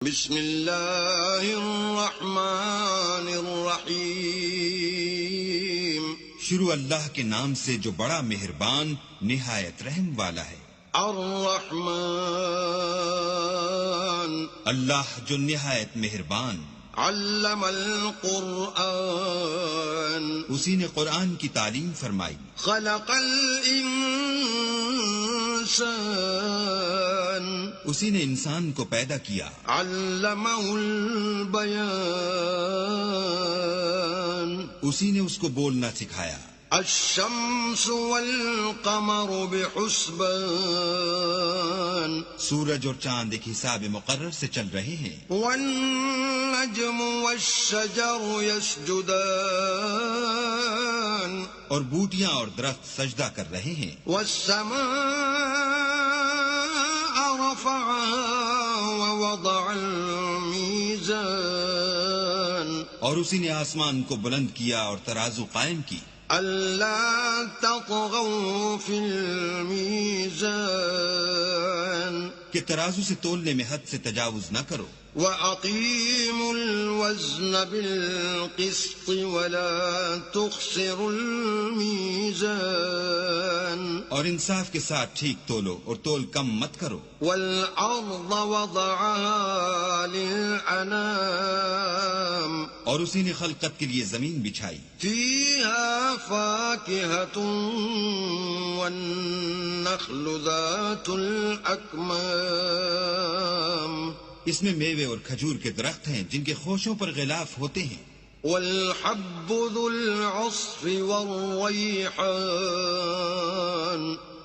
بسم اللہ الرحمن الرحیم، شروع اللہ کے نام سے جو بڑا مہربان نہایت رحم والا ہے۔ الرحمن، اللہ جو نہایت مہربان، علم القرآن، اسی نے قرآن کی تعلیم فرمائی، خلق الانسان، اسی نے انسان کو پیدا کیا، علمہ البیان، اسی نے اس کو بولنا سکھایا، الشمس والقمر بحسبان، سورج اور چاند ایک حساب مقرر سے چل رہے ہیں، والنجم والشجر يسجدان، اور بوٹیاں اور درخت سجدہ کر رہے ہیں، والسماء رفعها ووضع الميزان، اور اسی نے آسمان کو بلند کیا اور ترازو قائم کی، ألا تطغوا في الميزان، کہ ترازو سے تولنے میں حد سے تجاوز نہ کرو، وأقيموا الوزن بالقسط ولا تخسروا الميزان، اور انصاف کے ساتھ ٹھیک تولو اور تول کم مت کرو، والأرض وضعها للأنام، اور اسی نے خلقت کے لیے زمین بچھائی، فيها فاكهة والنخل ذات الأكمام، اس میں میوے اور کھجور کے درخت ہیں جن کے خوشوں پر غلاف ہوتے ہیں، والحب ذو العصف والريحان،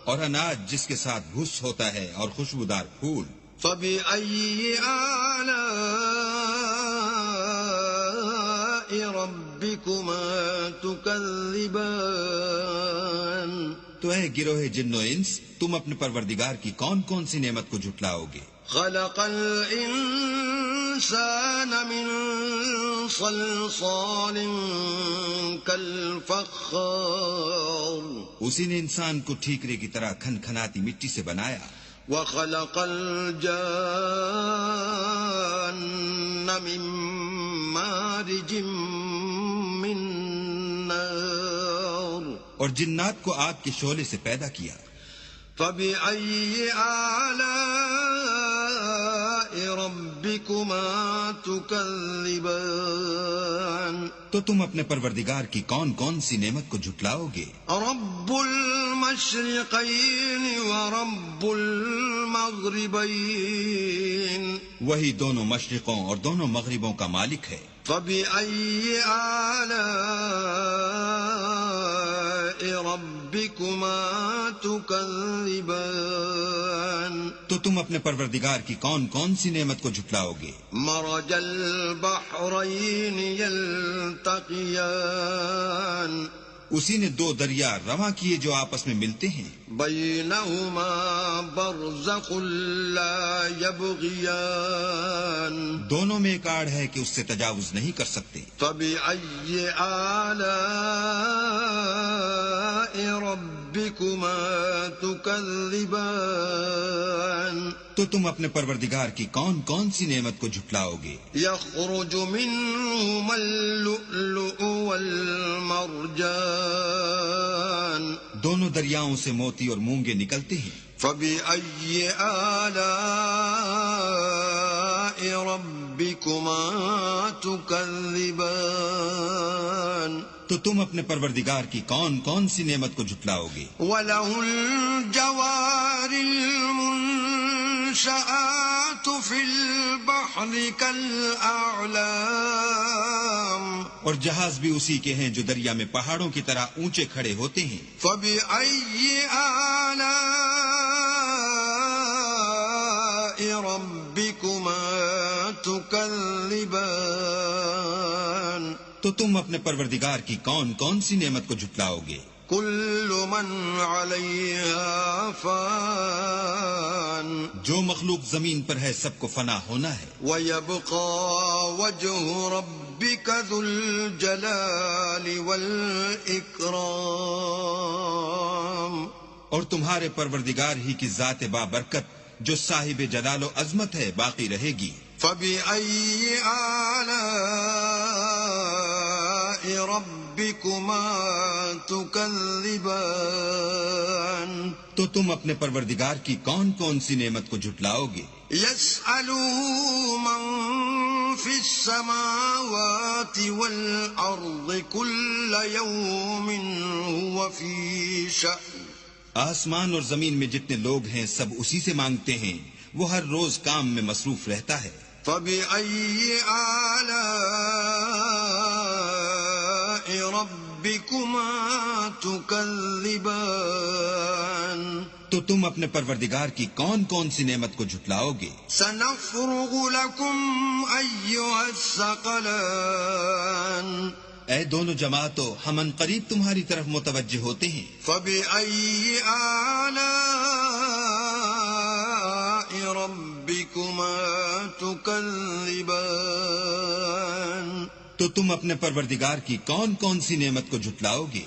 اور اناج جس کے ساتھ بھس ہوتا ہے اور خوشبودار پھول، فبأي آلاء ربكما تكذبان، تو اے گروہ جن و انس، تم اپنے پروردگار کی کون کون سی نعمت کو جھٹلاؤ گے؟ خلق الإنسان من صلصال كالفخار، اسی نے انسان کو ٹھیکرے کی طرح کھن کھناتی مٹی سے بنایا، وخلق الجان من مارج من نار، اور جنات کو آگ کے شعلے سے پیدا کیا، فبأي آلاء ربكما تكذبان، تو تم اپنے پروردگار کی کون کون سی نعمت کو جھٹلاؤ گے؟ رب المشرقين ورب المغربين، وہی دونوں مشرقوں اور دونوں مغربوں کا مالک ہے، فبأي آلاء ربكما تكذبان، تو تم اپنے پروردگار کی کون کون سی نعمت کو جھٹلاؤ گے؟ مرج البحرين يلتقيان، اسی نے دو دریا رواں کیے جو آپس میں ملتے ہیں، بينهما برزخ لا يبغيان، دونوں میں ایک آڑ ہے کہ اس سے تجاوز نہیں کر سکتے، فبأي آلاء ربكما تكذبان، تو تم اپنے پروردگار کی کون کون سی نعمت کو جھٹلاؤ گے؟ يخرج منهما اللؤلؤ والمرجان، دونوں دریاؤں سے موتی اور مونگے نکلتے ہیں، فبأي آلاء ربكما تكذبان، تو تم اپنے پروردگار کی کون کون سی نعمت کو جھٹلاؤ گے؟ وله الجوار المنشآت في البحر كالأعلام، اور جہاز بھی اسی کے ہیں جو دریا میں پہاڑوں کی طرح اونچے کھڑے ہوتے ہیں، فبأي آلاء ربكما تكذبان، تو تم اپنے پروردگار کی کون کون سی نعمت کو جھٹلاؤ گے؟ كل من عليها فان، جو مخلوق زمین پر ہے سب کو فنا ہونا ہے، ويبقى وجه ربك ذو الجلال والإكرام، اور تمہارے پروردگار ہی کی ذات بابرکت جو صاحب جلال و عظمت ہے باقی رہے گی. فبأي آلاء ربكما تكذبان تو تم اپنے پروردگار کی کون کون سی نعمت کو جھٹلاؤ گے؟ يسأله من في السماوات والأرض كل يوم هو في شأن آسمان اور زمین میں جتنے لوگ ہیں سب اسی سے مانگتے ہیں، وہ ہر روز کام میں مصروف رہتا ہے. فبأي آلاء ربكما تكذبان تو تم اپنے پروردگار کی کون کون سی نعمت کو جھٹلاؤ گے؟ سنفرغ لكم أيها الثقلان اے دونوں جماعتوں، ہم عنقریب تمہاری طرف متوجہ ہوتے ہیں. فبأي آلاء ربكما تكذبان تو تم اپنے پروردگار کی کون کون سی نعمت کو جھٹلاؤ گے؟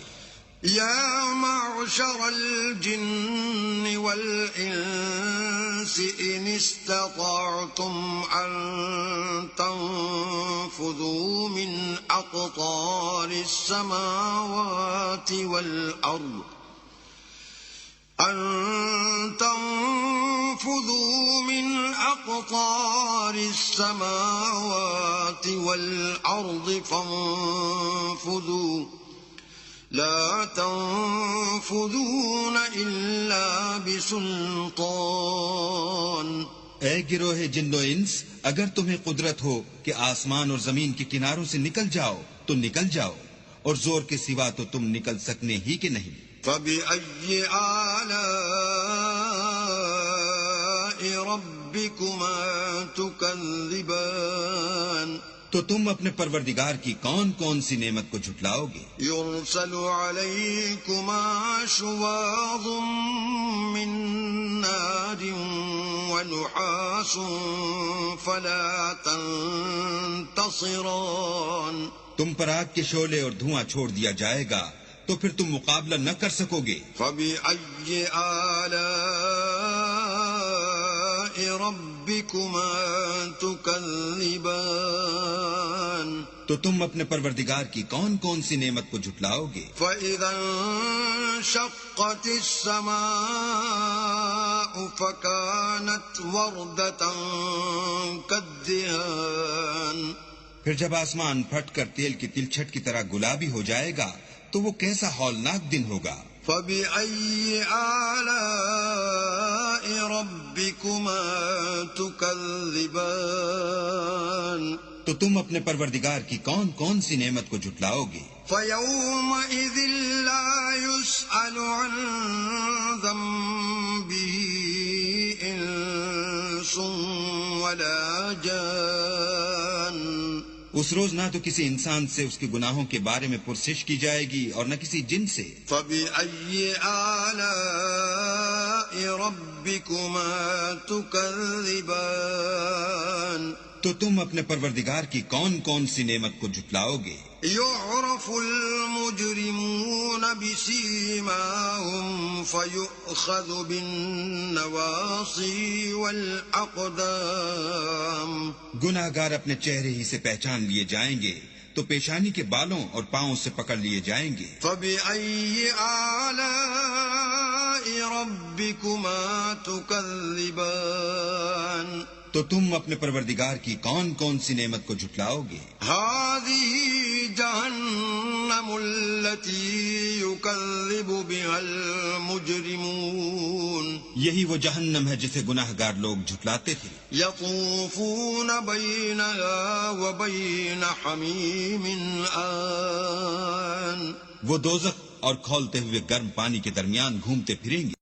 يا معشر الجن والإنس إن استطعتم أن تنفذوا من أقطار السماوات والأرض فانفذوا لا تنفذون إلا بسلطان اے گروہ جن و انس، اگر تمہیں قدرت ہو کہ آسمان اور زمین کے کناروں سے نکل جاؤ تو نکل جاؤ، اور زور کے سوا تو تم نکل سکنے ہی کہ نہیں. فبأي آلاء ربكما تكذبان تو تم اپنے پروردگار کی کون کون سی نعمت کو جھٹلاؤ گے؟ يرسل عليكما شواظ من نار ونحاس فلا تنتصران تم پر آگ کے شعلے اور دھواں چھوڑ دیا جائے گا تو پھر تم مقابلہ نہ کر سکو گے. فبأي آلاء ربكما تكذبان تو تم اپنے پروردگار کی کون کون سی نعمت کو جھٹلاؤ گے؟ فإذا انشقت السماء فكانت وردة كالدهان پھر جب آسمان پھٹ کر تیل کی تلچھٹ کی طرح گلابی ہو جائے گا تو وہ کیسا ہولناک دن ہوگا. فبأي آلاء ربكما تكذبان تو تم اپنے پروردگار کی کون کون سی نعمت کو جھٹلاؤ گے؟ فيومئذ لا يسأل عن ذنبه إنس ولا جان اس روز نہ تو کسی انسان سے اس کے گناہوں کے بارے میں پرسش کی جائے گی اور نہ کسی جن سے. فبأي آلاء ربكما تكذبان تو تم اپنے پروردگار کی کون کون سی نعمت کو جھٹلاؤ گے؟ يعرف المجرمون بسيماهم فيؤخذ بالنواصي والأقدام گناہگار اپنے چہرے ہی سے پہچان لیے جائیں گے تو پیشانی کے بالوں اور پاؤں سے پکڑ لیے جائیں گے. فبأي آلاء ربكما تكذبان تو تم اپنے پروردگار کی کون کون سی نعمت کو جھٹلاؤ گے؟ هذه جهنم التي يكذب بها المجرمون یہی وہ جہنم ہے جسے گناہگار لوگ جھٹلاتے تھے. يطوفون بينها وبين حميم آن وہ دوزخ اور کھولتے ہوئے گرم پانی کے درمیان گھومتے پھریں گے.